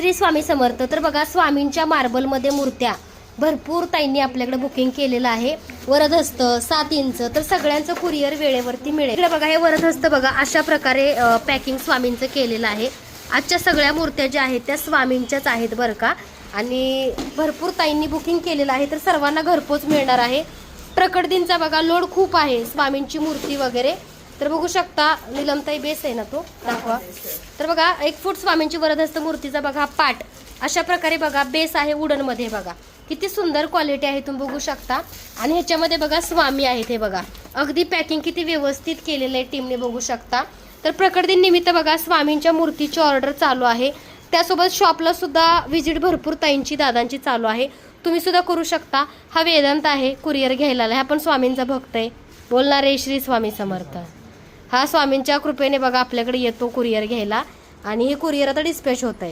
श्री स्वामी समर्थ। तर बघा स्वामींच्या मार्बलमध्ये मूर्त्या भरपूर ताईंनी आपल्याकडे बुकिंग केलेलं आहे। वरदहस्त 7 इंच तर सगळ्यांचं कुरिअर वेळेवरती मिळेल। इकडे बघा हे वरदहस्त बघा अशा प्रकारे पॅकिंग स्वामींचं केलेलं आहे। आजच्या सगळ्या मूर्त्या ज्या आहेत त्या स्वामींच्याच आहेत बरं का, आणि भरपूर ताईंनी बुकिंग केलेलं आहे तर सर्वांना घरपोच मिळणार आहे। प्रकट दिनचा बघा लोड खूप आहे, स्वामींची मूर्ती वगैरे तर बघू शकता। निलमताई बेस आहे ना तो दाखवा। तर बघा 1 फूट स्वामींची वरदहस्त मूर्तीचा बघा पाट अशा प्रकारे बघा बेस आहे वुडन मध्ये, बघा किती सुंदर क्वालिटी आहे तुम्ही बघू शकता। आणि ह्याच्यामध्ये बघा स्वामी आहेत, हे बघा अगदी पॅकिंग किती व्यवस्थित केलेलं आहे टीमने बघू शकता। तर प्रकट दिन निमित्त बघा स्वामींच्या मूर्तीची ऑर्डर चालू आहे, त्यासोबत शॉपला सुद्धा व्हिजिट भरपूर ताईंची दादांची चालू आहे, तुम्ही सुद्धा करू शकता। हा वेदांत आहे कुरिअर घ्यायला, हा पण स्वामींचा भक्त आहे, बोलणारे श्री स्वामी समर्थ। हा स्वामींच्या कृपेने बघा आपल्याकडे येतो कुरिअर घ्यायला आणि हे कुरिअर आता डिस्पॅच होत आहे।